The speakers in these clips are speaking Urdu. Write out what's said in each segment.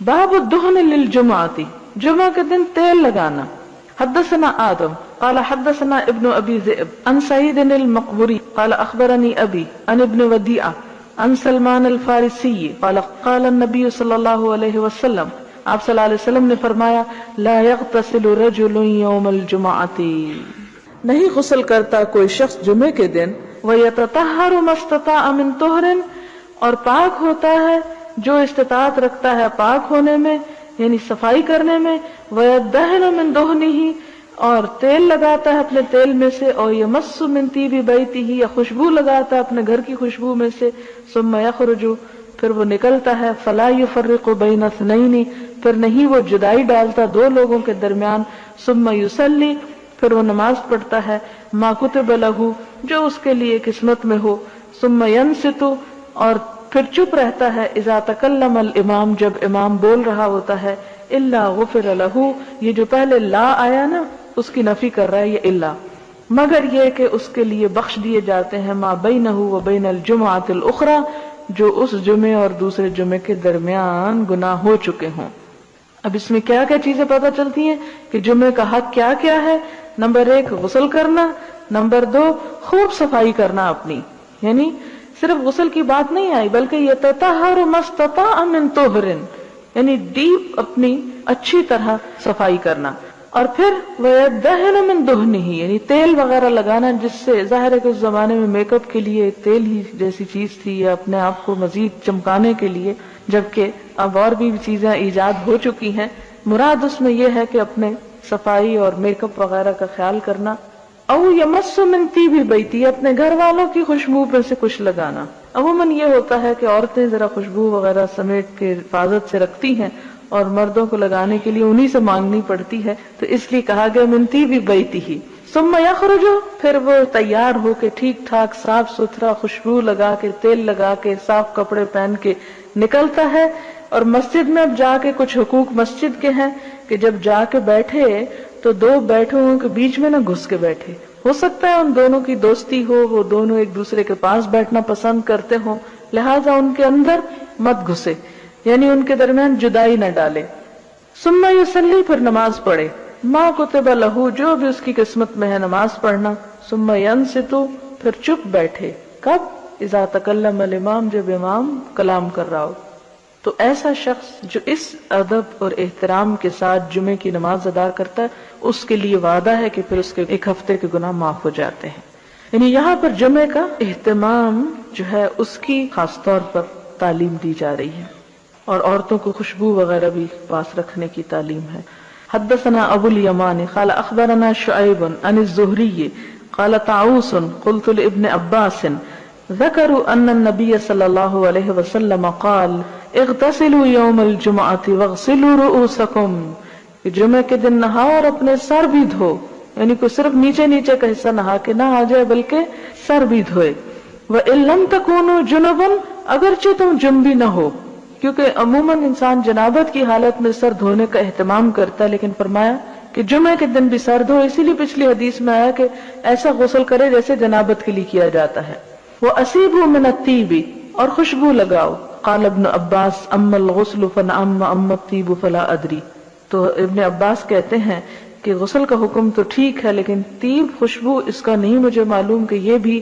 باب الدہن للجمعہ، جمعہ کے دن تیل لگانا. حدثنا آدم قال حدثنا ابن ابی ذئب عن سعید المقبری قال اخبرنی ابی عن ابن ودیعہ عن سلمان الفارسی قال قال النبی صلی اللہ علیہ وسلم، آپ صلی اللہ علیہ وسلم نے فرمایا، لا یغتسل رجل یوم الجمعۃ، نہیں غسل کرتا کوئی شخص جمعے کے دن، ویتطہر ما استطاع من طہر، اور پاک ہوتا ہے جو استطاعت رکھتا ہے پاک ہونے میں یعنی صفائی کرنے میں، ویدہن من دہنہ، اور تیل لگاتا ہے اپنے تیل میں سے، اور یمس من طیب بیتہ، یا خوشبو لگاتا ہے اپنے گھر کی خوشبو میں سے، ثم یخرج، پھر وہ نکلتا ہے، فلا یفرق بین اثنین، پھر نہیں وہ جدائی ڈالتا دو لوگوں کے درمیان، ثم یصلی، پھر وہ نماز پڑھتا ہے، ما کتب لہ، جو اس کے لیے قسمت میں ہو، ثم ینصت، اور پھر چپ رہتا ہے، اذا تکلم الامام، جب امام بول رہا ہوتا ہے، الا غفر لہ، یہ جو پہلے لا آیا نا اس کی نفی کر رہا ہے یہ الا، مگر یہ کہ اس کے لیے بخش دیے جاتے ہیں ما بینہ و بین الجمعۃ الاخری، جو اس جمعے اور دوسرے جمعے کے درمیان گناہ ہو چکے ہوں. اب اس میں کیا کیا چیزیں پتہ چلتی ہیں کہ جمعے کا حق کیا کیا ہے. نمبر 1 غسل کرنا، نمبر 2 خوب صفائی کرنا اپنی، یعنی صرف غسل کی بات نہیں آئی بلکہ یتطہر ما استطاع من طہر، یعنی ڈیپ اپنی اچھی طرح صفائی کرنا، اور پھر ویدہن من دہنہ، یعنی تیل وغیرہ لگانا، جس سے ظاہر ہے کہ اس زمانے میں میک اپ کے لیے تیل ہی جیسی چیز تھی، یا اپنے آپ کو مزید چمکانے کے لیے، جبکہ اب اور بھی چیزیں ایجاد ہو چکی ہیں. مراد اس میں یہ ہے کہ اپنے صفائی اور میک اپ وغیرہ کا خیال کرنا. او یمس من طیب بیتی، اپنے گھر والوں کی خوشبو پہ سے کچھ لگانا. عموماً یہ ہوتا ہے کہ عورتیں ذرا خوشبو وغیرہ سمیٹ کے حفاظت سے رکھتی ہیں اور مردوں کو لگانے کے لیے انہی سے مانگنی پڑتی ہے، تو اس لیے کہا گیا من طیب بیتہ. ثم یخرج، پھر وہ تیار ہو کے ٹھیک ٹھاک صاف ستھرا خوشبو لگا کے تیل لگا کے صاف کپڑے پہن کے نکلتا ہے. اور مسجد میں اب جا کے کچھ حقوق مسجد کے ہیں کہ جب جا کے بیٹھے تو دو بیٹھوں کے بیچ میں نہ گھس کے بیٹھے. ہو سکتا ہے ان دونوں کی دوستی ہو، وہ دونوں ایک دوسرے کے پاس بیٹھنا پسند کرتے ہوں، لہذا ان کے اندر مت گھسے، یعنی ان کے درمیان جدائی نہ ڈالے. ثم یصلی، پھر نماز پڑھے، ما کتب لہ، جو بھی اس کی قسمت میں ہے نماز پڑھنا. ثم ینصت، پھر چپ بیٹھے، کب؟ اذا تکلم الامام، جب امام کلام کر رہا ہو. تو ایسا شخص جو اس ادب اور احترام کے ساتھ جمعے کی نماز ادا کرتا ہے، اس کے لیے وعدہ ہے کہ پھر اس کے 1 ہفتے کے گناہ معاف ہو جاتے ہیں. یعنی یہاں پر جمعے کا اہتمام جو ہے اس کی خاص طور پر تعلیم دی جا رہی ہے، اور عورتوں کو خوشبو وغیرہ بھی پاس رکھنے کی تعلیم ہے. حدثنا ابو الیمان قال اخبرنا شعیب عن الزہری قال طاووس قلت لابن عباس ذكروا ان النبي صلی اللہ علیہ وسلم قال اغتسلوا يوم الجمعة واغسلوا رؤوسكم، کہ جمعے کے دن نہاؤ اور اپنے سر بھی دھو، یعنی کوئی صرف نیچے نیچے کا حصہ نہا کے نہ آ جائے بلکہ سر بھی دھوئے. وَإِن لَمْ تَكُونُوا جُنُبًا، اگرچہ تم جنبی نہ ہو، کیونکہ عموماً انسان جنابت کی حالت میں سر دھونے کا اہتمام کرتا ہے، لیکن فرمایا کہ جمعے کے دن بھی سر دھو. اسی لیے پچھلی حدیث میں آیا کہ ایسا غسل کرے جیسے جنابت کے لیے کیا جاتا ہے. وَأَصِيبُوا مِنَ الطِّيبِ، اور خوشبو لگاؤ. قال ابن عباس اما الغسل فنعم اما الطیب فلا ادری، تو ابن عباس کہتے ہیں کہ غسل کا حکم تو ٹھیک ہے لیکن طیب خوشبو اس کا نہیں مجھے معلوم کہ یہ بھی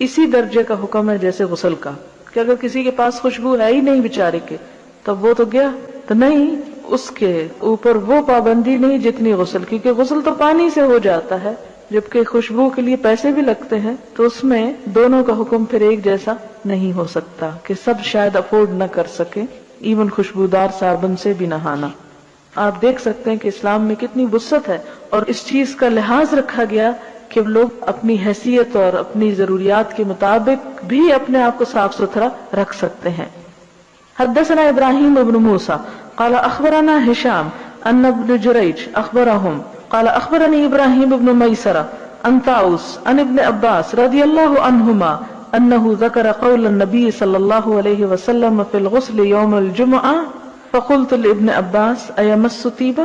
اسی درجے کا حکم ہے جیسے غسل کا، کہ اگر کسی کے پاس خوشبو ہے ہی نہیں بیچارے کے تب وہ تو گیا، تو نہیں اس کے اوپر وہ پابندی نہیں جتنی غسل، کیونکہ غسل تو پانی سے ہو جاتا ہے جبکہ خوشبو کے لیے پیسے بھی لگتے ہیں، تو اس میں دونوں کا حکم پھر ایک جیسا نہیں ہو سکتا کہ سب شاید افورڈ نہ کر سکے ایون خوشبودار صابن سے بھی نہانا. آپ دیکھ سکتے ہیں کہ اسلام میں کتنی وسعت ہے اور اس چیز کا لحاظ رکھا گیا کہ لوگ اپنی حیثیت اور اپنی ضروریات کے مطابق بھی اپنے آپ کو صاف ستھرا رکھ سکتے ہیں. حدثنا ابراہیم بن موسیٰ قال اخبرنا ہشام ان ابن جریج اخبرهم قال اخبرني ابراہیم بن میسرہ عن طاووس عن ابن عباس رضی اللہ عنہما انه ذکر قول النبی صلی اللہ علیہ وسلم فی الغسل یوم الجمعہ فقلت لابن عباس ایمس طیبا،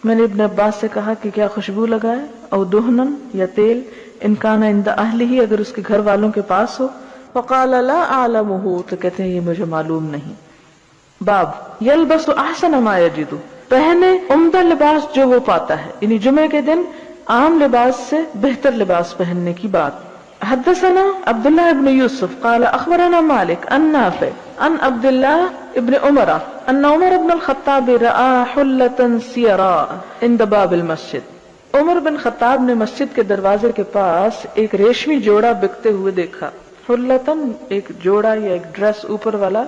میں نے ابن عباس سے کہا کہ کیا خوشبو لگائے، او دہنن یا تیل، ان کان عند اہلہ، اگر اس کے گھر والوں کے پاس ہو. فقال لا اعلمہ، تو کہتے ہیں یہ مجھے معلوم نہیں. باب یلبس احسن ما یجد، پہنے عمدہ لباس جو وہ پاتا ہے، یعنی جمعے کے دن عام لباس سے بہتر لباس پہننے کی بات. حدثنا عبداللہ ابن یوسف قال اخبرنا مالک عن نافع عن عبداللہ ابن عمر ان عمر ابن الخطاب رأى حلة سیراء عند باب المسجد. عمر بن خطاب نے مسجد کے دروازے کے پاس ایک ریشمی جوڑا بکتے ہوئے دیکھا. حلتن ایک جوڑا یا ایک ڈریس اوپر والا،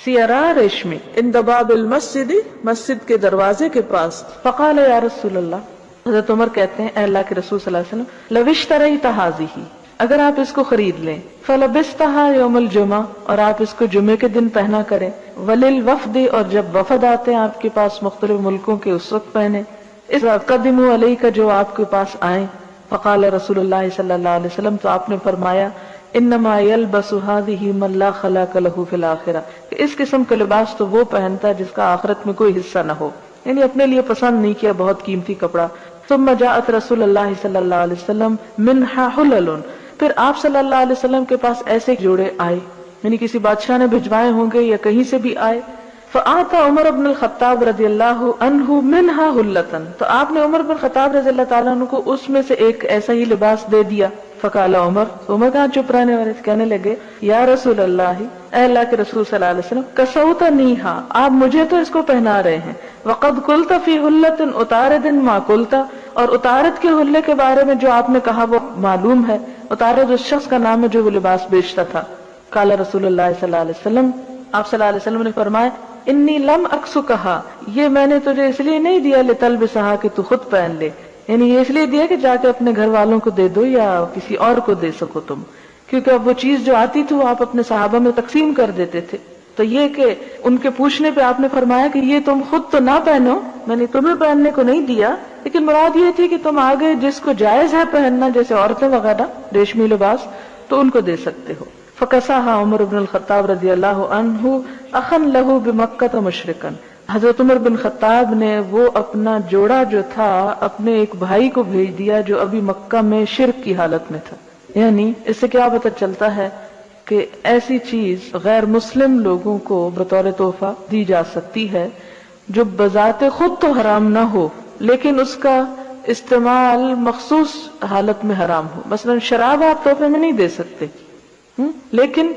سیراء ریشمی، عند باب المسجد مسجد کے دروازے کے پاس. فقال یا رسول اللہ، حضرت عمر کہتے ہیں اے اللہ کے رسول صلی اللہ علیہ وسلم، لو اشتریت هذه، اگر آپ اس کو خرید لیں، فلبستها یوم الجمعہ، اور آپ اس کو جمعے کے دن پہنا کریں، وللوفد، اور جب وفد آتے ہیں آپ کے پاس مختلف ملکوں کے اس وقت پہنے، اس قدموا علیک، جو آپ کے پاس آئیں. فقال رسول اللہ صلی اللہ علیہ وسلم، تو آپ نے فرمایا انما یلبس هذه من لا خلاق له فی الاخرہ، کہ اس قسم کا لباس تو وہ پہنتا ہے جس کا آخرت میں کوئی حصہ نہ ہو، یعنی اپنے لیے پسند نہیں کیا بہت قیمتی کپڑا. ثم جاءت رسول اللہ صلی اللہ علیہ وسلم منها حلل، پھر آپ صلی اللہ علیہ وسلم کے پاس ایسے جوڑے آئے، یعنی کسی بادشاہ نے بھجوائے ہوں گے یا کہیں سے بھی آئے. فآتا عمر بن الخطاب رضی اللہ عنہ منها حلة، تو آپ نے عمر بن خطاب رضی اللہ تعالیٰ عنہ کو اس میں سے ایک ایسا ہی لباس دے دیا. فقال عمر کہاں چپ رہنے والے، کہنے لگے یا رسول اللہ، اے اللہ کے رسول صلی اللہ علیہ وسلم، کسوتنیھا، آپ مجھے تو اس کو پہنا رہے ہیں، وقد قلت فی حلۃ اتارد ما قلت، اور اتارد کے حلے کے بارے میں جو آپ نے کہا وہ معلوم ہے، اتارد اس شخص کا نام ہے جو وہ لباس بیچتا تھا. قال رسول اللہ صلی اللہ علیہ وسلم، آپ صلی اللہ علیہ وسلم نے فرمایا انی لم اکسکھا، یہ میں نے تجھے اس لیے نہیں دیا لتلبسھا کہ تو خود پہن لے، یعنی یہ اس لیے دیا کہ جا کے اپنے گھر والوں کو دے دو یا کسی اور کو دے سکو تم، کیونکہ اب وہ چیز جو آتی تھی وہ آپ اپنے صحابہ میں تقسیم کر دیتے تھے. تو یہ کہ ان کے پوچھنے پہ آپ نے فرمایا کہ یہ تم خود تو نہ پہنو، میں نے تمہیں پہننے کو نہیں دیا، لیکن مراد یہ تھی کہ تم آگے جس کو جائز ہے پہننا، جیسے عورتیں وغیرہ ریشمی لباس، تو ان کو دے سکتے ہو. فکساھا عمر بن الخطاب رضی اللہ عنہ اخن لہ بمکہ مشرکا، حضرت عمر بن خطاب نے وہ اپنا جوڑا جو تھا اپنے ایک بھائی کو بھیج دیا جو ابھی مکہ میں شرک کی حالت میں تھا. یعنی اس سے کیا پتہ چلتا ہے کہ ایسی چیز غیر مسلم لوگوں کو بطور تحفہ دی جا سکتی ہے جو بذات خود تو حرام نہ ہو، لیکن اس کا استعمال مخصوص حالت میں حرام ہو. مثلا شراب آپ تحفے میں نہیں دے سکتے، لیکن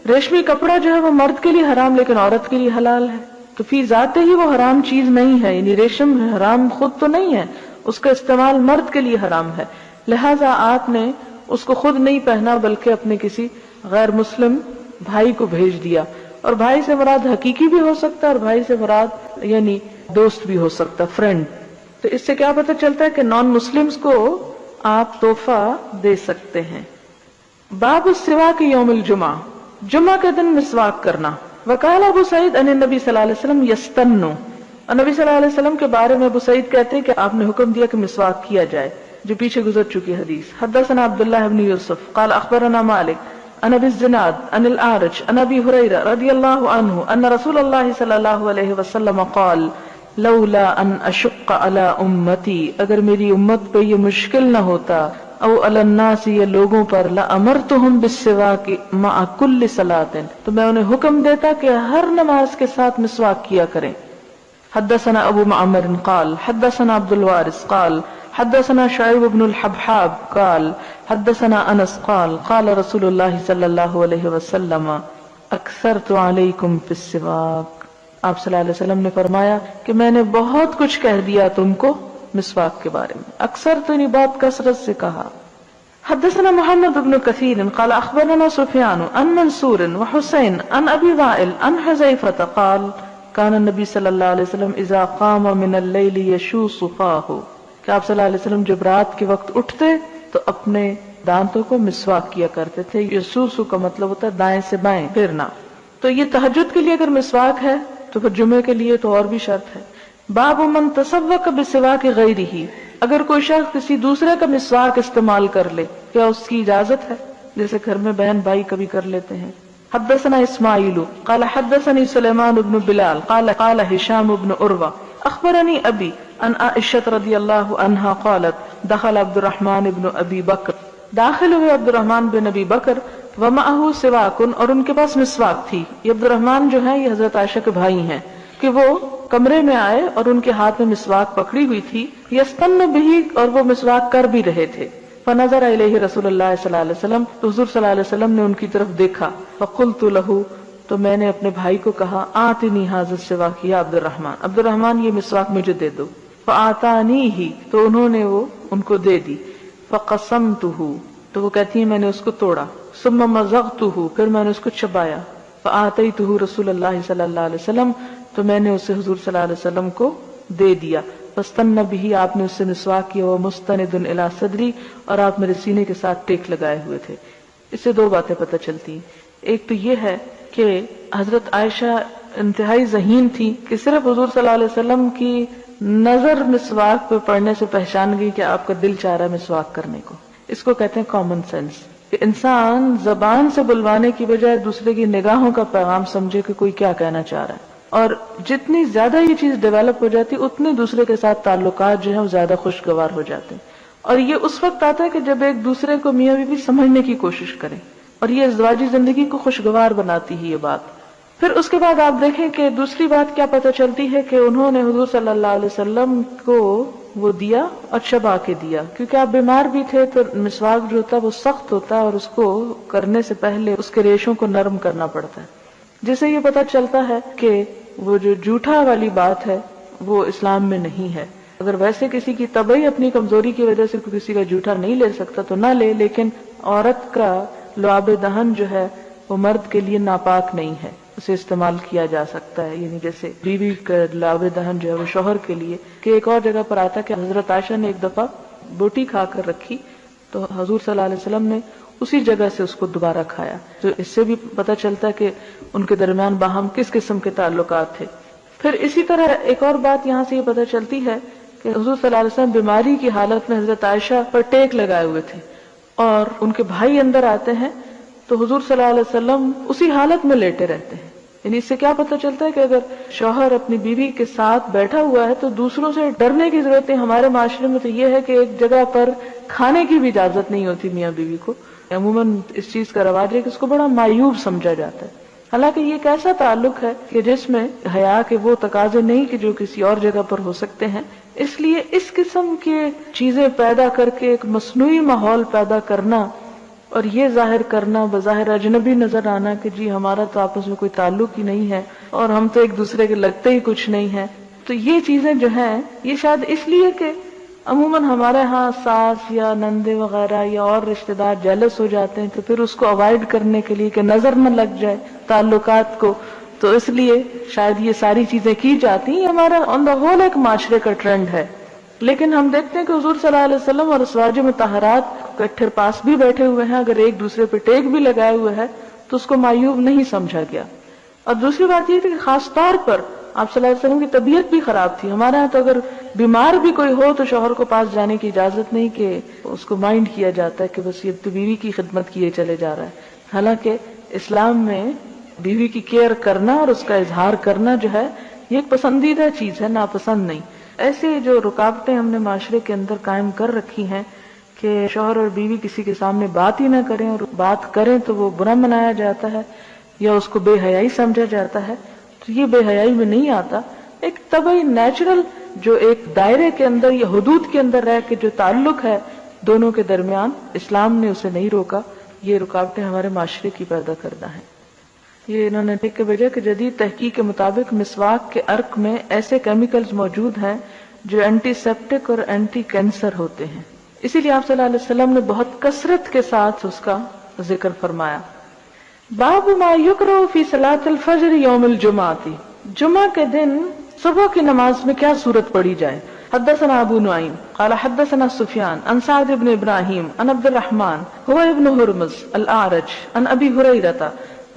ریشمی کپڑا جو ہے وہ مرد کے لیے حرام لیکن عورت کے لیے حلال ہے، تو فی ذات ہی وہ حرام چیز نہیں ہے، یعنی ریشم حرام خود تو نہیں ہے، اس کا استعمال مرد کے لیے حرام ہے. لہذا آپ نے اس کو خود نہیں پہنا بلکہ اپنے کسی غیر مسلم بھائی کو بھیج دیا. اور بھائی سے مراد حقیقی بھی ہو سکتا ہے اور بھائی سے مراد یعنی دوست بھی ہو سکتا، فرینڈ. تو اس سے کیا پتہ چلتا ہے کہ نان مسلمز کو آپ تحفہ دے سکتے ہیں. باب السواک یوم الجمعہ، جمعہ کے دن مسواک کرنا. وقال ابو سعید ان النبی صلی اللہ علیہ وسلم یستنو، اور نبی صلی اللہ علیہ وسلم کے بارے میں ابو سعید کہتے ہیں کہ آپ نے حکم دیا کہ مسواک کیا جائے، جو پیچھے گزر چکی حدیث. حدثنا عبداللہ بن یوسف قال اخبرنا مالک عن ابی الزناد عن الاعرج عن ابی ہریرہ رضی اللہ عنہ ان رسول اللہ صلی اللہ علیہ وسلم قال لولا ان اشق علی امتی، اگر میری امت پہ یہ مشکل نہ ہوتا، او علی الناس، یہ لوگوں پر، لامرتہم بالسواک مع کل صلاۃ، تو میں انہیں حکم دیتا کہ ہر نماز کے ساتھ مسواک کیا کریں. حدثنا ابو معمر قال حدثنا عبد الوارث قال حدثنا شعیب بن الحبحاب قال حدثنا انس قال قال رسول اللہ صلی اللہ علیہ وسلم اکثرت علیکم فی السواک، آپ صلی اللہ علیہ وسلم نے فرمایا کہ میں نے بہت کچھ کہہ دیا تم کو مسواک کے بارے میں. اکثر تو نہیں، بہت کثرت سے کہا. حدثنا محمد بن كثير قال اخبرنا سفيان عن منصور وحسين عن ابي وائل عن حذيفة قال كان النبي صلی اللہ علیہ وسلم اذا قام من الليل يشوص فاه، کہ آپ صلی اللہ علیہ وسلم جب رات کے وقت اٹھتے تو اپنے دانتوں کو مسواک کیا کرتے تھے. یسوس کا مطلب ہوتا ہے دائیں سے بائیں پھرنا. تو یہ تہجد کے لیے اگر مسواک ہے تو پھر جمعے کے لیے تو اور بھی شرط ہے. باب من تسوق بسواک غیرہ، اگر کوئی شخص کسی دوسرے کا مسواک استعمال کر لے، کیا اس کی اجازت ہے؟ جیسے گھر میں بہن بھائی کبھی کر لیتے ہیں. حدثنا اسماعیل قال حدثني سلیمان بن بلال قال قال هشام بن عروہ اخبرني ابی ان عائشہ رضی اللہ عنہا قالت دخل عبد الرحمن بن ابی بکر، داخل ہوئے عبد الرحمن بن ابی بکر ومعه سواکن، اور ان کے پاس مسواک تھی. یہ عبد الرحمن جو ہے یہ حضرت عائشہ کے بھائی ہیں کہ وہ کمرے میں آئے اور ان کے ہاتھ میں مسواک پکڑی ہوئی تھی. یستن بہ، اور وہ مسواک کر بھی رہے تھے. فنظر الیہ رسول اللہ صلی اللہ علیہ وسلم، تو حضور صلی اللہ علیہ وسلم نے ان کی طرف دیکھا. فقلت لہ، تو میں نے اپنے بھائی کو کہا، آتنی ھذا السواک یا عبد الرحمن، عبد الرحمن یہ مسواک مجھے دے دو. فآتانیہ، تو انہوں نے وہ ان کو دے دی. فقسمتہ، تو وہ کہتی ہیں میں نے اس کو توڑا. ثم مضغتہ، پھر میں نے اس کو چبایا. فآتیتہ رسول اللہ صلی اللہ علیہ وسلم، تو میں نے اسے حضور صلی اللہ علیہ وسلم کو دے دیا. فاستن بہ، آپ نے اس سے مسواک کیا. ومستند الی صدری، اور آپ میرے سینے کے ساتھ ٹیک لگائے ہوئے تھے. اس سے دو باتیں پتہ چلتی ہیں. ایک تو یہ ہے کہ حضرت عائشہ انتہائی ذہین تھی کہ صرف حضور صلی اللہ علیہ وسلم کی نظر مسواک پہ پڑنے سے پہچان گئی کہ آپ کا دل چاہ رہا ہے مسواک کرنے کو. اس کو کہتے ہیں کامن سینس، کہ انسان زبان سے بلوانے کی بجائے دوسرے کی نگاہوں کا پیغام سمجھے کہ کوئی کیا کہنا چاہ رہا ہے. اور جتنی زیادہ یہ چیز ڈیولپ ہو جاتی اتنے دوسرے کے ساتھ تعلقات جو ہیں وہ زیادہ خوشگوار ہو جاتے ہیں. اور یہ اس وقت آتا ہے کہ جب ایک دوسرے کو میاں بیوی سمجھنے کی کوشش کریں، اور یہ ازدواجی زندگی کو خوشگوار بناتی ہے یہ بات. پھر اس کے بعد آپ دیکھیں کہ دوسری بات کیا پتہ چلتی ہے کہ انہوں نے حضور صلی اللہ علیہ وسلم کو وہ دیا اور چبا کے دیا، کیونکہ آپ بیمار بھی تھے تو مسواک جو ہوتا ہے وہ سخت ہوتا ہے اور اس کو کرنے سے پہلے اس کے ریشوں کو نرم کرنا پڑتا ہے، جس سے یہ پتہ چلتا ہے کہ وہ جو جھوٹا والی بات ہے وہ اسلام میں نہیں ہے. اگر ویسے کسی کی طبعی اپنی کمزوری کی وجہ سے کسی کا جھوٹا نہیں لے سکتا تو نہ لے، لیکن عورت کا لعاب دہن جو ہے وہ مرد کے لیے ناپاک نہیں ہے، اسے استعمال کیا جا سکتا ہے. یعنی جیسے بیوی کا لعاب دہن جو ہے وہ شوہر کے لیے. کہ ایک اور جگہ پر آتا کہ حضرت عائشہ نے ایک دفعہ بوٹی کھا کر رکھی تو حضور صلی اللہ علیہ وسلم نے اسی جگہ سے اس کو دوبارہ کھایا. تو اس سے بھی پتہ چلتا ہے کہ ان کے درمیان باہم کس قسم کے تعلقات تھے. پھر اسی طرح ایک اور بات یہاں سے یہ پتہ چلتی ہے کہ حضور صلی اللہ علیہ وسلم بیماری کی حالت میں حضرت عائشہ پر ٹیک لگائے ہوئے تھے اور ان کے بھائی اندر آتے ہیں تو حضور صلی اللہ علیہ وسلم اسی حالت میں لیٹے رہتے ہیں. یعنی اس سے کیا پتہ چلتا ہے کہ اگر شوہر اپنی بیوی کے ساتھ بیٹھا ہوا ہے تو دوسروں سے ڈرنے کی ضرورت ہے. ہمارے معاشرے میں تو یہ ہے کہ ایک جگہ پر کھانے کی بھی اجازت نہیں ہوتی میاں بیوی کو. عموماً اس چیز کا رواج ہے کہ اس کو بڑا معیوب سمجھا جاتا ہے، حالانکہ یہ ایک ایسا تعلق ہے کہ جس میں حیا کے وہ تقاضے نہیں کہ جو کسی اور جگہ پر ہو سکتے ہیں. اس لیے اس قسم کی چیزیں پیدا کر کے ایک مصنوعی ماحول پیدا کرنا اور یہ ظاہر کرنا بظاہر اجنبی نظر آنا کہ جی ہمارا تو آپس میں کوئی تعلق ہی نہیں ہے اور ہم تو ایک دوسرے کے لگتے ہی کچھ نہیں ہیں، تو یہ چیزیں جو ہیں یہ شاید اس لیے کہ عموماً ہمارے ہاں ساس یا نندے وغیرہ یا اور رشتہ دار جیلس ہو جاتے ہیں تو پھر اس کو اوائڈ کرنے کے لیے کہ نظر نہ لگ جائے تعلقات کو، تو اس لیے شاید یہ ساری چیزیں کی جاتی ہیں. ہمارا آن دا ہول ایک معاشرے کا ٹرینڈ ہے. لیکن ہم دیکھتے ہیں کہ حضور صلی اللہ علیہ وسلم اور ازواج مطہرات کٹھر پاس بھی بیٹھے ہوئے ہیں، اگر ایک دوسرے پہ ٹیک بھی لگائے ہوئے ہے تو اس کو معیوب نہیں سمجھا گیا. اور دوسری بات یہ تھی کہ خاص طور پر آپ صلی اللہ علیہ وسلم کی طبیعت بھی خراب تھی. ہمارے یہاں تو اگر بیمار بھی کوئی ہو تو شوہر کو پاس جانے کی اجازت نہیں، کہ اس کو مائنڈ کیا جاتا ہے کہ بس یہ تو بیوی کی خدمت کیے چلے جا رہا ہے. حالانکہ اسلام میں بیوی کی کیئر کرنا اور اس کا اظہار کرنا جو ہے یہ ایک پسندیدہ چیز ہے، ناپسند نہیں. ایسے جو رکاوٹیں ہم نے معاشرے کے اندر قائم کر رکھی ہیں کہ شوہر اور بیوی کسی کے سامنے بات ہی نہ کریں، اور بات کریں تو وہ برا منایا جاتا ہے یا اس کو بے حیائی سمجھا جاتا ہے، تو یہ بے حیائی میں نہیں آتا. ایک طبعی نیچرل جو ایک دائرے کے اندر یا حدود کے اندر رہ کے جو تعلق ہے دونوں کے درمیان، اسلام نے اسے نہیں روکا. یہ رکاوٹیں ہمارے معاشرے کی پیدا کردہ ہیں. یہ انہوں نے لکھ کے بھیجا کہ جدید تحقیق کے مطابق مسواک کے عرق میں ایسے کیمیکلز موجود ہیں جو اینٹی سیپٹک اور اینٹی کینسر ہوتے ہیں. اسی لیے آپ صلی اللہ علیہ وسلم نے بہت کثرت کے ساتھ اس کا ذکر فرمایا. باب ما یکرہ فی صلاۃ الفجر یوم الجمعہ، جمعہ کے دن صبح کی نماز میں کیا صورت پڑھی جائے. حدثنا ابو نعیم قال حدثنا سفیان عن سعد بن ابراہیم عن عبد الرحمن هو ابن ہرمز الاعرج عن ابی ہریرہ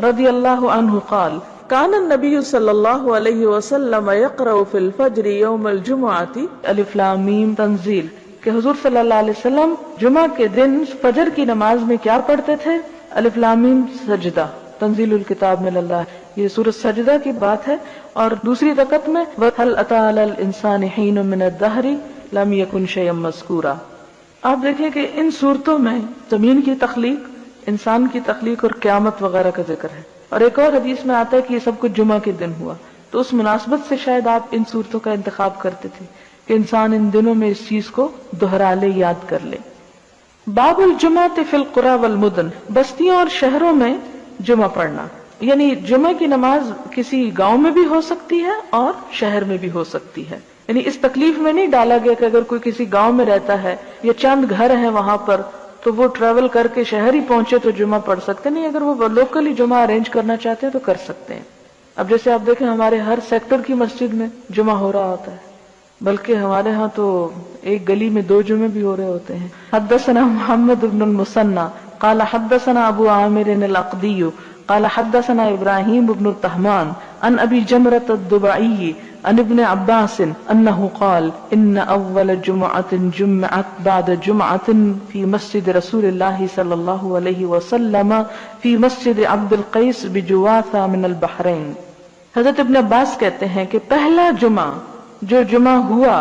رضی اللہ عنہ قال کان النبی صلی اللہ علیہ وسلم یقرأ فی الفجر یوم الجمعہ الف لام میم تنزیل، کہ حضور صلی اللہ علیہ وسلم جمعہ کے دن فجر کی نماز میں کیا پڑھتے تھے؟ الف لام میم سجدہ، تنزیل الکتاب من اللہ، یہ سورۃ سجدہ کی بات ہے. اور دوسری رکعت میں وَهَلْ أَتَىٰ عَلَى الْإِنسَانِ حِينٌ مِّنَ الدَّهْرِ لَمْ يَكُنْ شَيْئًا مَّذْكُورًا. آپ دیکھیں کہ ان صورتوں میں زمین کی تخلیق، انسان کی تخلیق اور قیامت وغیرہ کا ذکر ہے. اور ایک اور حدیث میں آتا ہے کہ یہ سب کچھ جمعہ کے دن ہوا. تو اس مناسبت سے شاید آپ ان صورتوں کا انتخاب کرتے تھے کہ انسان ان دنوں میں اس چیز کو دہرا لے، یاد کر لے. باب الجمعۃ فی القری والمدن، بستیوں اور شہروں میں جمعہ پڑھنا. یعنی جمعہ کی نماز کسی گاؤں میں بھی ہو سکتی ہے اور شہر میں بھی ہو سکتی ہے. یعنی اس تکلیف میں نہیں ڈالا گیا کہ اگر کوئی کسی گاؤں میں رہتا ہے یا چند گھر ہیں وہاں پر تو وہ ٹریول کر کے شہر ہی پہنچے تو جمعہ پڑھ سکتے نہیں. اگر وہ لوکلی جمعہ ارینج کرنا چاہتے ہیں تو کر سکتے ہیں. اب جیسے آپ دیکھیں ہمارے ہر سیکٹر کی مسجد میں جمعہ ہو رہا ہوتا ہے، بلکہ ہمارے ہاں تو ایک گلی میں 2 جمعے بھی ہو رہے ہوتے ہیں. حدثنا محمد بن المثنى قال حدثنا ابو عامر العقدی قال حدثنا ابراہیم بن الطہمان عن ابی جمرۃ الضبعی عن ابن عباس انه قال ان اول جمعة جمعت بعد جمعة في مسجد رسول الله صلى الله عليه وسلم في مسجد عبد القیس بجواثہ من البحرین. حضرت ابن عباس کہتے ہیں کہ پہلا جمعہ جو جمعہ ہوا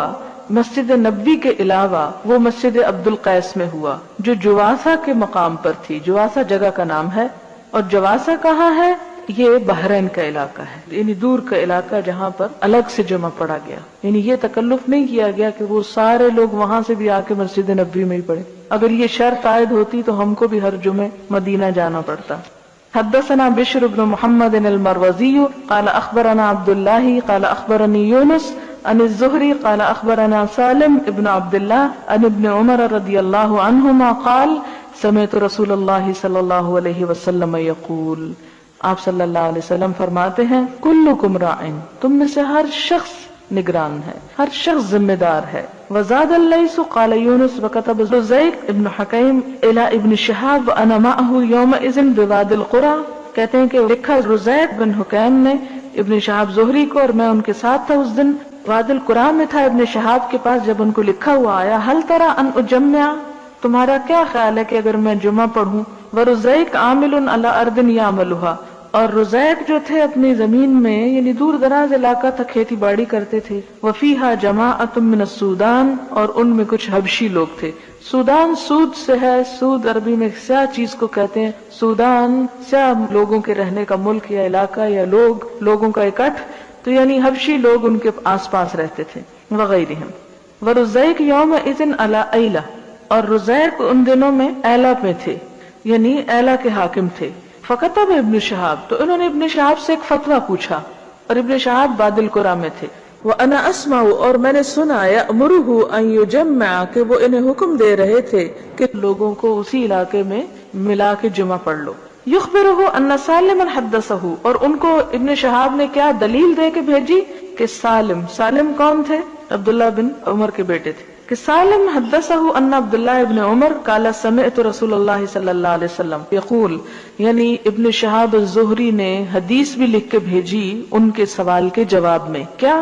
مسجد نبوی کے علاوہ وہ مسجد عبد القیس میں ہوا جو جواثہ کے مقام پر تھی. جواثہ جگہ کا نام ہے. اور جواثہ کہاں ہے؟ یہ بحرین کا علاقہ ہے، یعنی دور کا علاقہ جہاں پر الگ سے جمعہ پڑھا گیا. یعنی یہ تکلف نہیں کیا گیا کہ وہ سارے لوگ وہاں سے بھی آ کے مسجد نبوی میں ہی پڑھے. اگر یہ شرط عائد ہوتی تو ہم کو بھی ہر جمعے مدینہ جانا پڑتا. حدثنا بشر بن محمد المروزی قال اخبرنا عبد اللہ قال اخبرنی یونس عن الزہری قال اخبرنا سالم ابن عبد اللہ عن ابن عمر رضی اللہ عنہما قال سمعت رسول اللہ صلی اللہ علیہ وسلم یقول، آپ صلی اللہ علیہ وسلم فرماتے ہیں کلکم راعٍ، تم میں سے ہر شخص نگران ہے، ہر شخص ذمہ دار ہے. وزاد اللیث قال یونس وكتب زیق ابن حکیم الى ابن شہاب انا معه یومئذ بواد القری. کہتے ہیں کہ لکھا رزیق بن حکیم نے ابن شہاب زہری کو اور میں ان کے ساتھ تھا اس دن واد القری میں تھا ابن شہاب کے پاس. جب ان کو لکھا ہوا آیا هل ترى ان اجمع، تمہارا کیا خیال ہے کہ اگر میں جمعہ پڑھوں. ورزیق عامل علی ارض یعملها، اور رزیق جو تھے اپنی زمین میں یعنی دور دراز علاقہ تھا کھیتی باڑی کرتے تھے. وفیہا جماعت من السودان، اور ان میں کچھ حبشی لوگ تھے. سودان سود سے ہے، سود عربی میں سیاہ چیز کو کہتے ہیں. سودان سیاہ لوگوں کے رہنے کا ملک یا علاقہ یا لوگوں کا اکٹھ، تو یعنی حبشی لوگ ان کے آس پاس رہتے تھے وغیرہم. ورزیق یومئذ علی ایلہ، اور رزیق ان دنوں میں ایلہ میں تھے یعنی ایلہ کے حاکم تھے. فکتب ابن شہاب، تو انہوں نے ابن شہاب سے ایک فتویٰ پوچھا، اور ابن شہاب وادی القری میں تھے. وَأَنَا أَسْمَعُ، اور میں نے سنا، يَأْمُرُهُ أَن يُجَمِّعَ، کہ وہ انہیں حکم دے رہے تھے کہ لوگوں کو اسی علاقے میں ملا کے جمعہ پڑھ لو. يُخْبِرُهُ أَنَّ سَالِمًا حَدَّثَهُ، اور ان کو ابن شہاب نے کیا دلیل دے کے بھیجی کہ سالم کون تھے؟ عبداللہ بن عمر کے بیٹے تھے. کہ سالم حدثه ان عبداللہ ابن عمر قال سمعت رسول اللہ صلی اللہ علیہ وسلم یقول، یعنی ابن شہاب الزہری نے حدیث بھی لکھ کے بھیجی ان کے سوال کے جواب میں. کیا؟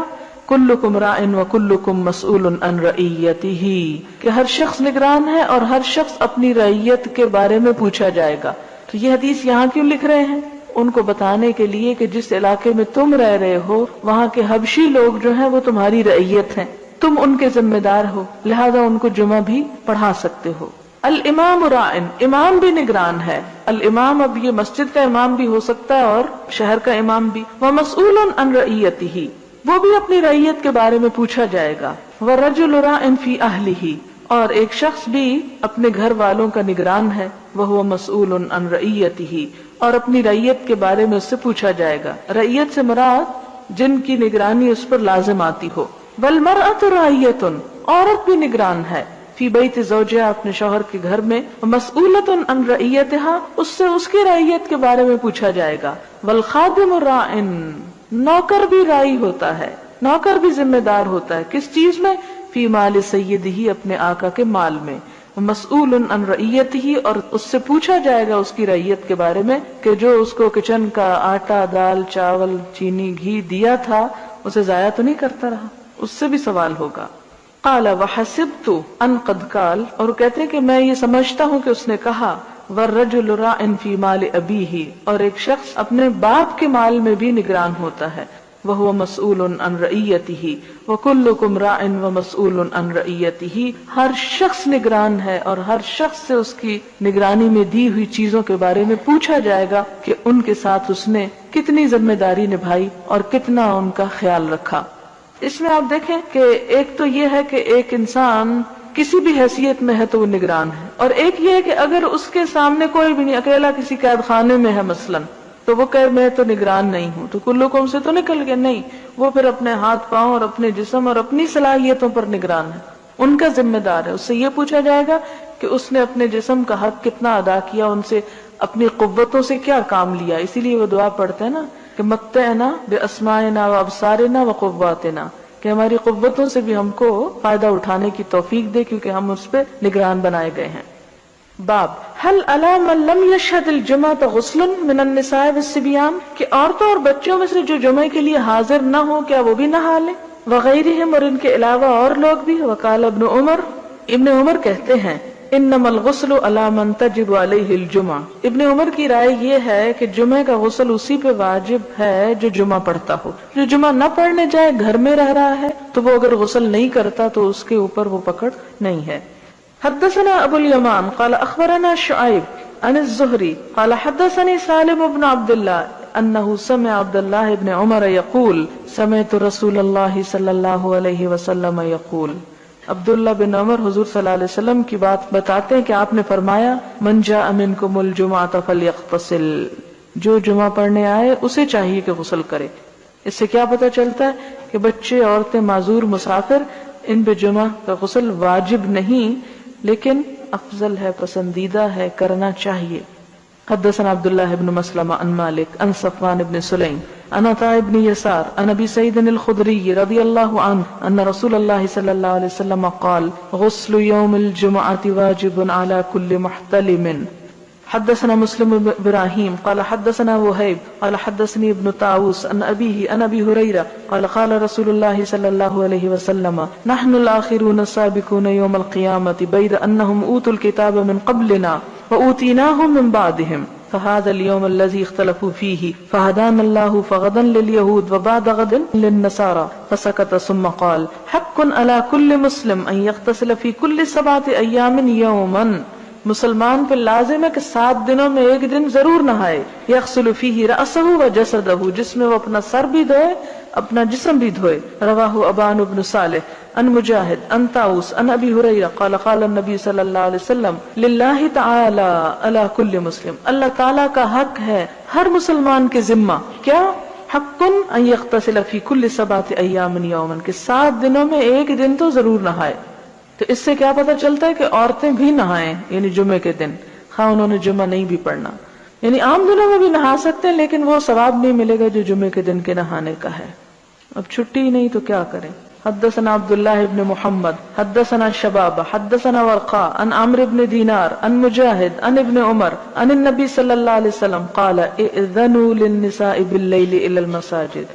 کلکم راع وکلکم مسئول عن رعیتہ، کہ ہر شخص نگران ہے اور ہر شخص اپنی رعیت کے بارے میں پوچھا جائے گا. تو یہ حدیث یہاں کیوں لکھ رہے ہیں؟ ان کو بتانے کے لیے کہ جس علاقے میں تم رہ رہے ہو وہاں کے حبشی لوگ جو ہیں وہ تمہاری رعیت ہیں، تم ان کے ذمہ دار ہو، لہذا ان کو جمعہ بھی پڑھا سکتے ہو. الامام راعٍ، امام بھی نگران ہے. الامام، اب یہ مسجد کا امام بھی ہو سکتا ہے اور شہر کا امام بھی. ومسئول عن رعیتہ، وہ بھی اپنی رعیت کے بارے میں پوچھا جائے گا. ورجل راعٍ فی اہلہ، اور ایک شخص بھی اپنے گھر والوں کا نگران ہے. وہو مسئول عن رعیتہ، اور اپنی رعیت کے بارے میں اس سے پوچھا جائے گا. رعیت سے مراد جن کی نگرانی اس پر لازم آتی ہو. والمرأۃ راعیۃ، عورت بھی نگران ہے. فی بیت زوجہا، اپنے شوہر کے گھر میں. مسئولۃ عن رعیتہا، اس سے اس کی رعیت کے بارے میں پوچھا جائے گا. والخادم راع، نوکر بھی راعی ہوتا ہے، نوکر بھی ذمہ دار ہوتا ہے. کس چیز میں؟ فی مال سیدہ، اپنے آقا کے مال میں. مسئول عن رعیتہ، اور اس سے پوچھا جائے گا اس کی رعیت کے بارے میں کہ جو اس کو کچن کا آٹا، دال، چاول، چینی، گھی دیا تھا اسے ضائع تو نہیں کرتا رہا، اس سے بھی سوال ہوگا. قال وحسبت ان قد قال، اور کہتے ہیں کہ میں یہ سمجھتا ہوں کہ اس نے کہا. والرجل راع فی مال ابیہ، اور ایک شخص اپنے باپ کے مال میں بھی نگران ہوتا ہے. وَهُوَ مَسْئُولٌ عَنْ رَعِيَّتِهِ وَكُلُّكُمْ رَاعٍ وَمَسْئُولٌ عَنْ رَعِيَّتِهِ، ہر شخص نگران ہے اور ہر شخص سے اس کی نگرانی میں دی ہوئی چیزوں کے بارے میں پوچھا جائے گا کہ ان کے ساتھ اس نے کتنی ذمہ داری نبھائی اور کتنا ان کا خیال رکھا۔ اس میں آپ دیکھیں کہ ایک تو یہ ہے کہ ایک انسان کسی بھی حیثیت میں ہے تو وہ نگران ہے، اور ایک یہ ہے کہ اگر اس کے سامنے کوئی بھی نہیں، اکیلا کسی قید خانے میں ہے مثلاً، تو وہ کہے میں تو نگران نہیں ہوں، تو کلکم سے تو نکل گیا نہیں، وہ پھر اپنے ہاتھ پاؤں اور اپنے جسم اور اپنی صلاحیتوں پر نگران ہے، ان کا ذمہ دار ہے۔ اس سے یہ پوچھا جائے گا کہ اس نے اپنے جسم کا حق کتنا ادا کیا، ان سے اپنی قوتوں سے کیا کام لیا۔ اسی لیے وہ دعا پڑھتے ہیں نا کہ متعنا باسماعنا وابصارنا وقواتنا، کہ ہماری قوتوں سے بھی ہم کو فائدہ اٹھانے کی توفیق دے، کیونکہ ہم اس پہ نگران بنائے گئے ہیں۔ باب هل علی من لم یشهد الجمعة غسل من النساء والصبیان، کہ عورتوں اور بچوں میں سے جو جمعے کے لیے حاضر نہ ہو کیا وہ بھی نہا لیں، وغیرہم، اور ان کے علاوہ اور لوگ بھی۔ وقال ابن عمر، ابن عمر کہتے ہیں انما الغسل علی من تجب علیہ الجمعہ، ابن عمر کی رائے یہ ہے کہ جمعے کا غسل اسی پہ واجب ہے جو جمعہ پڑھتا ہو، جو جمعہ نہ پڑھنے جائے گھر میں رہ رہا ہے تو وہ اگر غسل نہیں کرتا تو اس کے اوپر وہ پکڑ نہیں ہے۔ حدثنا ابو الیمان قال اخبرنا شعیب عن الزہری قال حدثني سالم بن عبد الله انه سمع عبد الله بن عمر يقول سمعت رسول الله صلی اللہ علیہ وسلم يقول، عبداللہ بن عمر حضور صلی اللہ علیہ وسلم کی بات بتاتے ہیں کہ آپ نے فرمایا من جاء منکم الجمعۃ فلیغتسل، جو جمعہ پڑھنے آئے اسے چاہیے کہ غسل کرے۔ اس سے کیا پتہ چلتا ہے کہ بچے، عورتیں، معذور، مسافر، ان پہ جمعہ کا غسل واجب نہیں لیکن افضل ہے، پسندیدہ ہے، کرنا چاہیے۔ حدثنا عبداللہ بن مسلمہ عن مالک عن صفوان بن سلیم عن عطاء بن یسار عن ابی سعید الخدری رضی اللہ عنہ ان رسول اللہ صلی اللہ علیہ وسلم قال غسل یوم الجمعۃ واجب علی کل محتلم۔ حدثنا مسلم بن ابراہیم قال حدثنا وہیب قال حدثني ابن طاووس عن ابیہ عن ابی ہریرہ قال قال رسول اللہ صلی اللہ علیہ وسلم نحن الآخرون السابقون یوم القیامۃ بید انہم اوتوا الکتاب من قبلنا وأوتيناهم من بعدهم فهذا اليوم الذي اختلفوا فيه فهدانا الله فغدا لليهود وبعد غد للنصارى فسكت ثم قال حق على كل مسلم أن يغتسل في كل 7 أيام يوما، مسلمان پہ لازم ہے کہ 7 دنوں میں ایک دن ضرور نہائے، یغسل فيه رأسه وجسده، جس میں وہ اپنا سر بھی دھوئے اپنا جسم بھی دھوئے۔ رواہ ابان بن صالح عن مجاہد عن طاووس عن ابی ہریرہ قال قال النبی صلی اللہ علیہ وسلم للہ تعالی علی کل مسلم، اللہ تعالی کا حق ہے ہر مسلمان کے ذمہ، کیا؟ حق ان یغتسل فی کل 7 ایام یوما، کہ 7 دنوں میں ایک دن تو ضرور نہائے۔ تو اس سے کیا پتہ چلتا ہے کہ عورتیں بھی نہائیں، یعنی جمعے کے دن، خواہ انہوں نے جمعہ نہیں بھی پڑھنا، یعنی عام دنوں میں بھی نہا سکتے ہیں لیکن وہ ثواب نہیں ملے گا جو جمعے کے دن کے نہانے کا ہے۔ اب چھٹی ہی نہیں تو کیا کریں۔ حدثنا عبداللہ بن محمد حدثنا شباب حدثنا ورقاء عن عمرو بن دینار عن مجاہد عن ابن عمر عن النبی صلی اللہ علیہ وسلم قال اذنوا للنساء باللیل الى المساجد،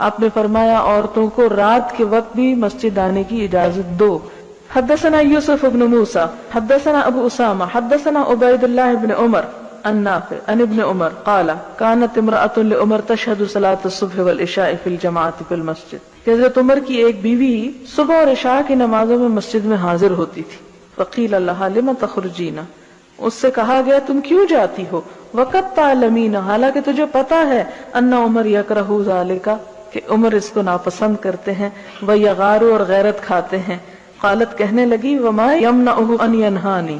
آپ نے فرمایا عورتوں کو رات کے وقت بھی مسجد آنے کی اجازت دو۔ حدثنا یوسف بن موسیٰ حدثنا ابو اسامہ حدثنا عبید اللہ بن عمر عن نافع عن ابن عمر قال كانت امرأة لعمر تشهد صلاة الصبح والعشاء في الجماعة في المسجد، کہ حضرت عمر کی ایک بیوی صبح اور عشاء کی نمازوں میں مسجد میں حاضر ہوتی تھی۔ فقیل لها لم تخرجین، اس سے کہا گیا تم کیوں جاتی ہو؟ وقد تعلمین، حالانکہ تجھے پتا ہے ان عمر یکرہ ذالک، کہ عمر اس کو ناپسند کرتے ہیں، ویغار، اور غیرت کھاتے ہیں۔ قالت، کہنے لگی وما یمنعہ ان ینہانی،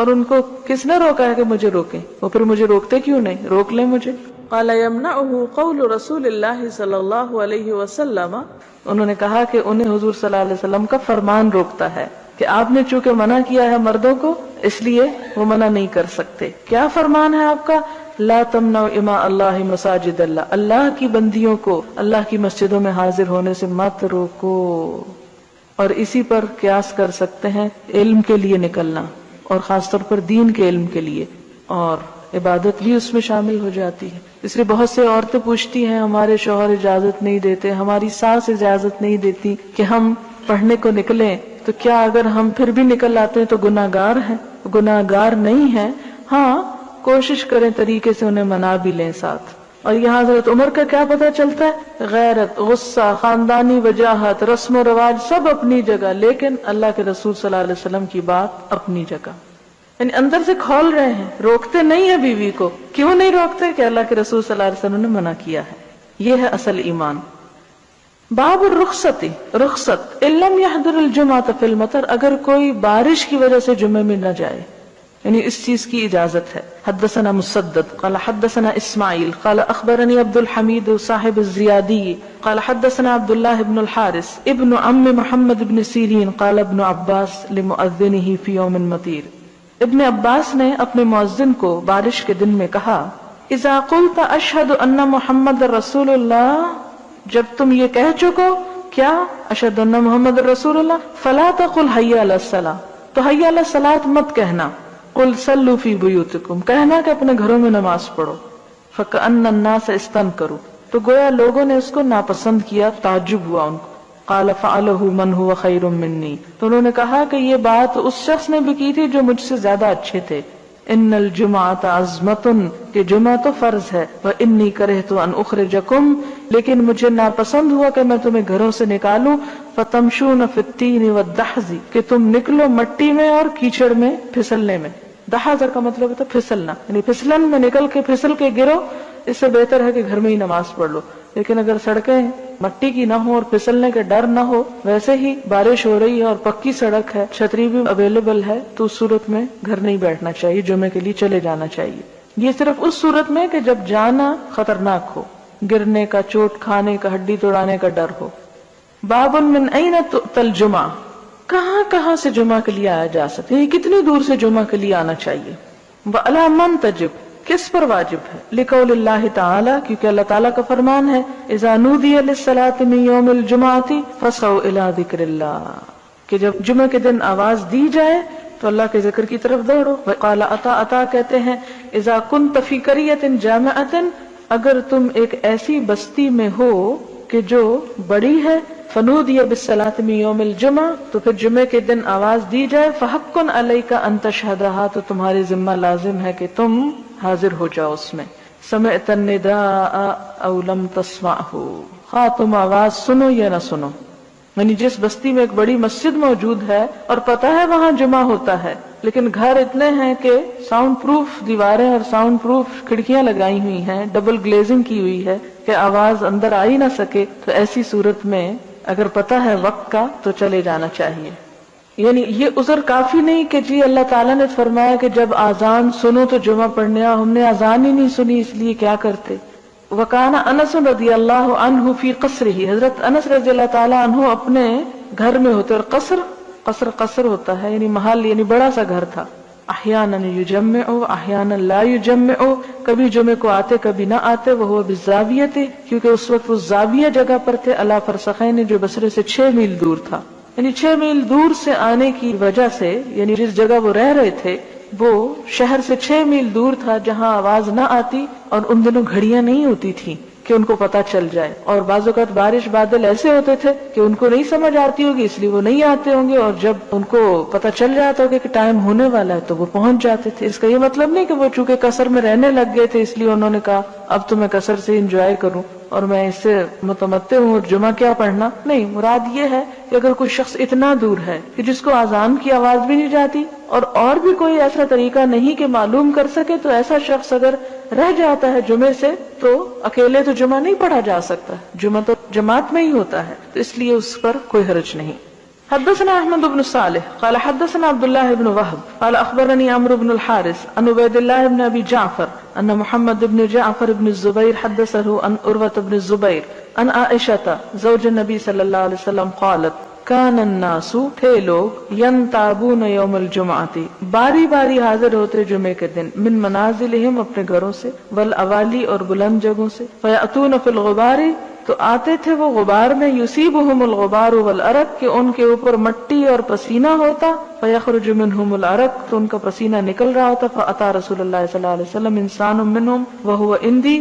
اور ان کو کس نے روکا ہے کہ مجھے روکیں؟ وہ پھر مجھے روکتے کیوں نہیں؟ روک لیں مجھے۔ قال یمنعہ قول رسول اللہ صلی اللہ علیہ وسلم، انہوں نے کہا کہ انہیں حضور صلی اللہ علیہ وسلم کا فرمان روکتا ہے کہ آپ نے چونکہ منع کیا ہے مردوں کو اس لیے وہ منع نہیں کر سکتے۔ کیا فرمان ہے آپ کا؟ لا تمنعوا اماء اللہ مساجد اللہ، اللہ کی بندیوں کو اللہ کی مسجدوں میں حاضر ہونے سے مت روکو۔ اور اسی پر قیاس کر سکتے ہیں علم کے لیے نکلنا، اور خاص طور پر دین کے علم کے لیے، اور عبادت بھی اس میں شامل ہو جاتی ہے۔ اس لیے بہت سے عورتیں پوچھتی ہیں ہمارے شوہر اجازت نہیں دیتے، ہماری ساس اجازت نہیں دیتی کہ ہم پڑھنے کو نکلیں، تو کیا اگر ہم پھر بھی نکل آتے ہیں تو گناہگار ہیں؟ گناہگار نہیں ہیں، ہاں کوشش کریں طریقے سے انہیں منا بھی لیں ساتھ، اور یہاں حضرت عمر کا کیا پتہ چلتا ہے؟ غیرت، غصہ، خاندانی وجاہت، رسم و رواج سب اپنی جگہ، لیکن اللہ کے رسول صلی اللہ علیہ وسلم کی بات اپنی جگہ. یعنی اندر سے کھول رہے ہیں، روکتے نہیں ہیں بیوی کو. کیوں نہیں روکتے؟ کہ اللہ کے رسول صلی اللہ علیہ وسلم نے منع کیا ہے. یہ ہے اصل ایمان. باب الرخصت، رخصت ان لم يحضر الجمعة في المطر، اگر کوئی بارش کی وجہ سے جمعے میں نہ جائے، یعنی اس چیز کی اجازت ہے. حدثنا مسدد قال حدثنا اسماعیل قال اخبرني عبد الحمید صاحب الزیادی قال حدثنا عبد الله بن الحارث ابن عم محمد بن سیرین قال ابن عباس لمؤذنه في يوم مطیر. ابن عباس نے اپنے مؤذن کو بارش کے دن میں کہا، اذا قلت اشهد ان محمد رسول اللہ، جب تم یہ کہہ چکو کیا اشهد ان محمد رسول اللہ، فلا تقل حی علی الصلاۃ، تو حی علی الصلاۃ مت کہنا، قل صلوا فی بیوتکم، کہنا کہ اپنے گھروں میں نماز پڑھو. فکأن الناس استنکروا، تو گویا لوگوں نے اس کو ناپسند کیا، تعجب ہوا ان کو. قال فعلہ من هو خیر منی، تو انہوں نے کہا کہ یہ بات اس شخص نے بھی کی تھی جو مجھ سے زیادہ اچھے تھے. ان الجمعۃ عظمۃ، کہ جمعہ تو فرض ہے، وانی کرہت ان اخرجکم، لیکن مجھے ناپسند ہوا کہ میں تمہیں گھروں سے نکالوں. فتمشون فی الطین والدحض، کہ تم نکلو مٹی میں اور کیچڑ میں، پھسلنے میں. دحض کا مطلب ہوتا ہے پھسلنا، یعنی پھسلن میں نکل کے پھسل کے گرو، اس سے بہتر ہے کہ گھر میں ہی نماز پڑھ لو. لیکن اگر سڑکیں مٹی کی نہ ہو اور پھسلنے کا ڈر نہ ہو، ویسے ہی بارش ہو رہی ہے اور پکی سڑک ہے، چھتری بھی اویلیبل ہے، تو اس صورت میں گھر نہیں بیٹھنا چاہیے، جمعے کے لیے چلے جانا چاہیے. یہ صرف اس صورت میں کہ جب جانا خطرناک ہو، گرنے کا، چوٹ کھانے کا، ہڈی توڑانے کا ڈر ہو. باب من این تؤتی الجمعہ، کہاں کہاں سے جمعہ کے لیے آیا جا سکتا ہے، کتنی دور سے جمعہ کے لیے آنا چاہیے. وعلی من تجب، کس پر واجب ہے؟ لقول اللہ تعالی، کیونکہ اللہ تعالیٰ کا فرمان ہے، اذا نودی للصلاۃ من یوم الجمعۃ فاسعوا الی ذکر اللہ، کہ جب جمعہ کے دن آواز دی جائے تو اللہ کے ذکر کی طرف دوڑو. وقال عطا کہتے ہیں، اذا کنت فی قریۃ جامعۃ، اگر تم ایک ایسی بستی میں ہو کہ جو بڑی ہے، فنودی بالصلاۃ من یوم الجمعہ، تو پھر جمعے کے دن آواز دی جائے، فحق علیک ان تشہدھا، تو تمہارے ذمہ لازم ہے کہ تم حاضر ہو جاؤ اس میں. سمعت النداء او لم تسمعہ، خواہ تم آواز سنو یا نہ سنو. یعنی جس بستی میں ایک بڑی مسجد موجود ہے اور پتہ ہے وہاں جمعہ ہوتا ہے، لیکن گھر اتنے ہیں کہ ساؤنڈ پروف دیواریں اور ساؤنڈ پروف کھڑکیاں لگائی ہوئی ہیں، ڈبل گلیزنگ کی ہوئی ہے کہ آواز اندر آ ہی نہ سکے، تو ایسی صورت میں اگر پتہ ہے وقت کا تو چلے جانا چاہیے. یعنی یہ عذر کافی نہیں کہ جی اللہ تعالیٰ نے فرمایا کہ جب آذان سنو تو جمعہ پڑھنے آؤ، ہم نے آذان ہی نہیں سنی اس لیے کیا کرتے. وکان انس رضی اللہ عنہ فی قصرہ، حضرت انس رضی اللہ تعالیٰ عنہ اپنے گھر میں ہوتے، اور قصر ہوتا ہے یعنی محل، یعنی بڑا سا گھر تھا. احیانا یجمع احیانا لا یجمع، کبھی جمعے کو آتے کبھی نہ آتے. وہ بالزاویہ، کیونکہ اس وقت وہ زاویہ جگہ پر تھے، علی فرسخین، جو بصرے سے 6 میل دور تھا. یعنی 6 میل دور سے آنے کی وجہ سے، یعنی جس جگہ وہ رہ رہے تھے وہ شہر سے 6 میل دور تھا جہاں آواز نہ آتی، اور ان دنوں گھڑیاں نہیں ہوتی تھی کہ ان کو پتہ چل جائے. اور بعض اوقات بارش بادل ایسے ہوتے تھے کہ ان کو نہیں سمجھ آتی ہوگی، اس لیے وہ نہیں آتے ہوں گے، اور جب ان کو پتہ چل جاتا ہوگا کہ ٹائم ہونے والا ہے تو وہ پہنچ جاتے تھے. اس کا یہ مطلب نہیں کہ وہ چونکہ قصر میں رہنے لگ گئے تھے اس لیے انہوں نے کہا اب تو میں قصر سے انجوائے کروں اور میں اس سے متمتع ہوں اور جمعہ کیا پڑھنا. نہیں، مراد یہ ہے کہ اگر کوئی شخص اتنا دور ہے کہ جس کو آذان کی آواز بھی نہیں جاتی اور بھی کوئی ایسا طریقہ نہیں کہ معلوم کر سکے، تو ایسا شخص اگر رہ جاتا ہے جمعے سے تو اکیلے تو جمعہ نہیں پڑھا جا سکتا، جمعہ تو جماعت میں ہی ہوتا ہے، تو اس لیے اس پر کوئی حرج نہیں. حدثنا احمد بن صالح قال حدثنا عبد الله بن وهب قال اخبرني عمرو بن الحارث عن عبيد الله بن ابي جعفر ان محمد بن جعفر بن الزبير حدثه عن عروة بن الزبير عن عائشة زوج النبي صلى الله عليه وسلم قالت كان الناس، تھے لوگ، ينتابون يوم الجمعة، باری باری حاضر ہوتے جمعے کے دن، من منازلهم، اپنے گھروں سے، والاوالی، اور بلند جگہوں سے، فيأتون في الغبار، تو آتے تھے وہ غبار میں، یصیبہم الغبار والعرق، کہ ان کے اوپر مٹی اور پسینہ ہوتا، فیخرج منہم العرق، تو ان کا پسینہ نکل رہا ہوتا. فأتى رسول اللہ صلی اللہ علیہ وسلم انسان منہم وہو عندی،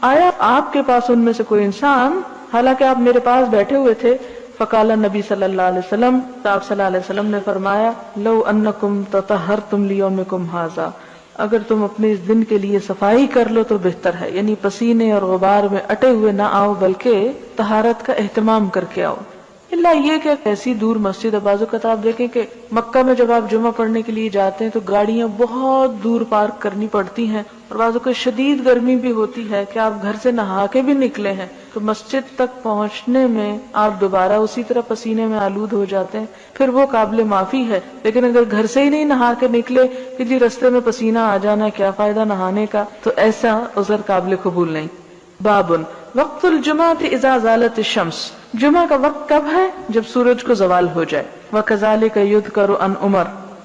آیا آپ کے پاس ان میں سے کوئی انسان حالانکہ آپ میرے پاس بیٹھے ہوئے تھے. فقال نبی صلی اللہ علیہ وسلم، تو آپ صلی اللہ علیہ وسلم نے فرمایا، لو انکم تطہرتم لیومکم ھذا، اگر تم اپنے اس دن کے لیے صفائی کر لو تو بہتر ہے، یعنی پسینے اور غبار میں اٹے ہوئے نہ آؤ بلکہ طہارت کا اہتمام کر کے آؤ۔ اللہ یہ کہ ایسی دور مسجد ہے، بعض اوقات آپ دیکھیں کہ مکہ میں جب آپ جمعہ پڑھنے کے لیے جاتے ہیں تو گاڑیاں بہت دور پارک کرنی پڑتی ہیں، اور بعض اوقات شدید گرمی بھی ہوتی ہے کہ آپ گھر سے نہا کے بھی نکلے ہیں تو مسجد تک پہنچنے میں آپ دوبارہ اسی طرح پسینے میں آلود ہو جاتے ہیں، پھر وہ قابل معافی ہے۔ لیکن اگر گھر سے ہی نہیں نہا کے نکلے کہ جی رستے میں پسینہ آ جانا ہے، کیا فائدہ نہانے کا، تو ایسا عذر قابل قبول نہیں۔ بابن وقت الجمعۃ اذا زالت الشمس، جمعہ کا وقت کب ہے؟ جب سورج کو زوال ہو جائے۔ وکذالک یذکر عن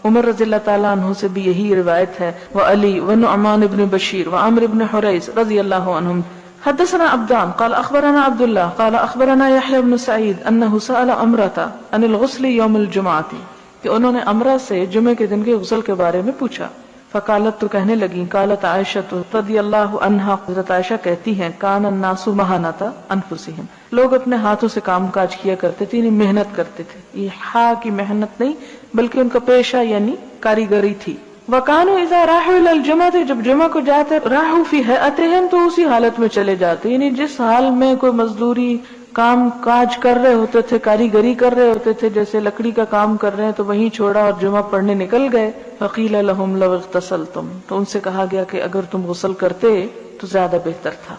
عمر رضی اللہ تعالیٰ عنہ سے بھی یہی روایت ہے، وعلی ونعمان بن بشیر وعمر بن حریث رضی اللہ عنہم۔ حدثنا عبدان قال اخبرنا عبد الله قال اخبرنا يحيى بن سعيد انه سأل عمرة عن الغسل يوم الجمعة، کہ انہوں نے عمرہ سے جمعے کے دن کے غسل کے بارے میں پوچھا۔ فقالت، تو کہنے لگی، قالت عائشہ رضی اللہ عنہا، حضرت عائشہ کہتی ہیں، کان الناس مہانۃ انفسہم، لوگ اپنے ہاتھوں سے کام کاج کیا کرتے تھے، یعنی محنت کرتے تھے۔ یہ ہا کی محنت نہیں بلکہ ان کا پیشہ یعنی کاریگری تھی۔ وکانوا اذا راحوا الى الجمعۃ، جب جمعہ کو جاتے، راحوا فی ہیئتہم، تو اسی حالت میں چلے جاتے، یعنی جس حال میں کوئی مزدوری کام کاج کر رہے ہوتے تھے، کاریگری کر رہے ہوتے تھے، جیسے لکڑی کا کام کر رہے ہیں تو وہیں چھوڑا اور جمعہ پڑھنے نکل گئے۔ فقیل لهم لو اغتسلتم، تو ان سے کہا گیا کہ اگر تم غسل کرتے تو زیادہ بہتر تھا۔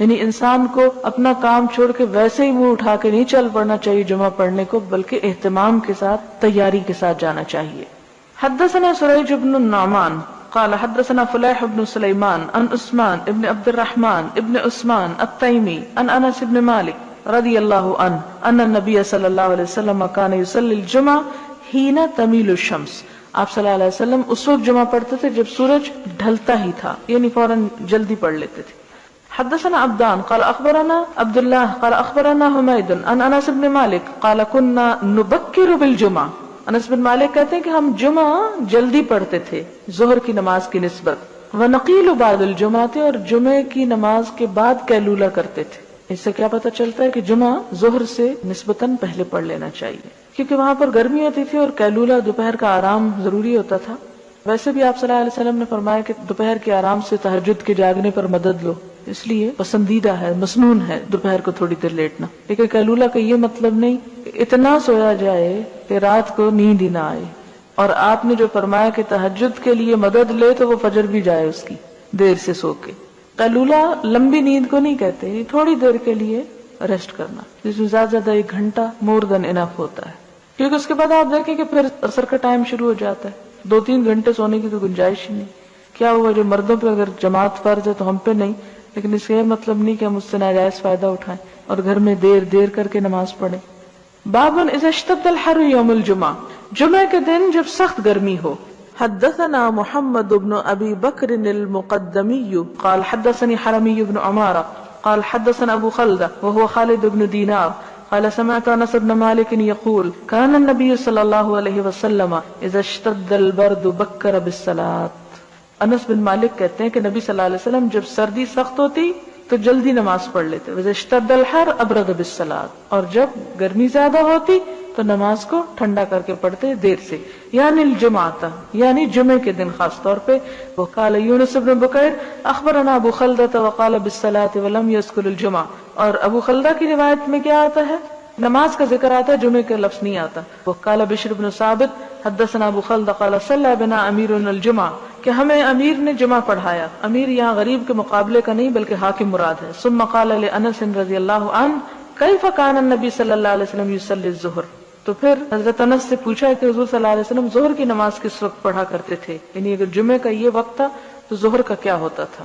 یعنی انسان کو اپنا کام چھوڑ کے ویسے ہی منہ اٹھا کے نہیں چل پڑنا چاہیے جمعہ پڑھنے کو، بلکہ اہتمام کے ساتھ، تیاری کے ساتھ جانا چاہیے۔ حدثنا سریج بن النعمان قال حدثنا فلیح بن سلیمان عن عثمان ابن عبد الرحمن ابن عثمان التیمی عن انس بن مالک رضی اللہ عنہ ان النبی صلی اللہ علیہ وسلم کان یصلی الجمعہ حین تمیل الشمس، آپ صلی اللہ علیہ وسلم اس وقت جمعہ پڑھتے تھے جب سورج ڈھلتا ہی تھا، یعنی فوراً جلدی پڑھ لیتے تھے۔ حدثنا عبدان قال اخبرنا عبد الله قال اخبرنا حمید عن انس بن مالک قال كنا نبکر بالجمعہ، انس بن مالک کہتے ہیں کہ ہم جمعہ جلدی پڑھتے تھے ظہر کی نماز کی نسبت، ونقیل بعد الجمعہ، اور جمعے کی نماز کے بعد قیلولہ کرتے تھے۔ اس سے کیا پتہ چلتا ہے کہ جمعہ ظہر سے نسبتاً پہلے پڑھ لینا چاہیے، کیونکہ وہاں پر گرمی ہوتی تھی اور قیلولہ دوپہر کا آرام ضروری ہوتا تھا۔ ویسے بھی آپ صلی اللہ علیہ وسلم نے فرمایا کہ دوپہر کے آرام سے تہجد کے جاگنے پر مدد لو، اس لیے پسندیدہ ہے، مسنون ہے دوپہر کو تھوڑی دیر لیٹنا۔ لیکن قیلولہ کا یہ مطلب نہیں کہ اتنا سویا جائے کہ رات کو نیند ہی نہ آئے، اور آپ نے جو فرمایا کہ تہجد کے لیے مدد لے تو وہ فجر بھی جائے اس کی دیر سے سو کے۔ قیلولہ لمبی نیند کو نہیں کہتے، تھوڑی دیر کے لیے ریسٹ کرنا، جس میں زیادہ زیادہ 1 گھنٹہ مور دین انف ہوتا ہے، کیونکہ اس کے بعد آپ دیکھیں کہ پھر عصر کا ٹائم شروع ہو جاتا ہے، 2-3 گھنٹے سونے کی تو گنجائش ہی نہیں۔ کیا ہوا، جو مردوں پہ اگر جماعت فرض ہے تو ہم پہ نہیں، لیکن اس کا یہ مطلب نہیں کہ ہم اس سے ناجائز فائدہ اٹھائیں اور گھر میں دیر کر کے نماز پڑھیں۔ بابن اذا اشتد الحر یوم الجمعہ، جمعہ کے دن جب سخت گرمی ہو۔ حدثنا محمد بن ابی بکر المقدمی قال حدثني حرمی بن عمارہ قال حدثنا ابو خلدہ وهو خالد بن دینار قال سمعت انس بن مالک يقول كان النبي صلی اللہ علیہ وسلم اذا اشتد البرد بکر بالصلاة، انس بن مالک کہتے ہیں کہ نبی صلی اللہ علیہ وسلم جب سردی سخت ہوتی تو جلدی نماز پڑھ لیتے، وَإِذَا اشْتَدَّ الْحَرُّ أَبْرَدَ بِالصَّلَاةِ، اور جب گرمی زیادہ ہوتی تو نماز کو ٹھنڈا کر کے پڑھتے دیر سے، یعنی الجمعہ، یعنی جمعے کے دن خاص طور پہ۔ وقال یونس بن بکیر اخبرنا ابو خلدہ وقال بالصلاة ولم يذكر الجمعہ، اور ابو خلدہ کی روایت میں کیا آتا ہے؟ نماز کا ذکر آتا ہے، جمعے کا لفظ نہیں آتا۔ وقال بشر بن ثابت حدثنا ابو خلدہ قال صلی بنا امیر الجمعہ، کہ ہمیں امیر نے جمعہ پڑھایا۔ امیر یہاں غریب کے مقابلے کا نہیں بلکہ حاکم مراد ہے۔ ثم قال لانس رضی اللہ عنہ کیف کان النبی صلی اللہ علیہ وسلم یصلی الظہر، تو پھر حضرت انس سے پوچھا کہ حضور صلی اللہ علیہ وسلم ظہر کی نماز کس وقت پڑھا کرتے تھے، یعنی اگر جمعے کا یہ وقت تھا تو ظہر کا کیا ہوتا تھا۔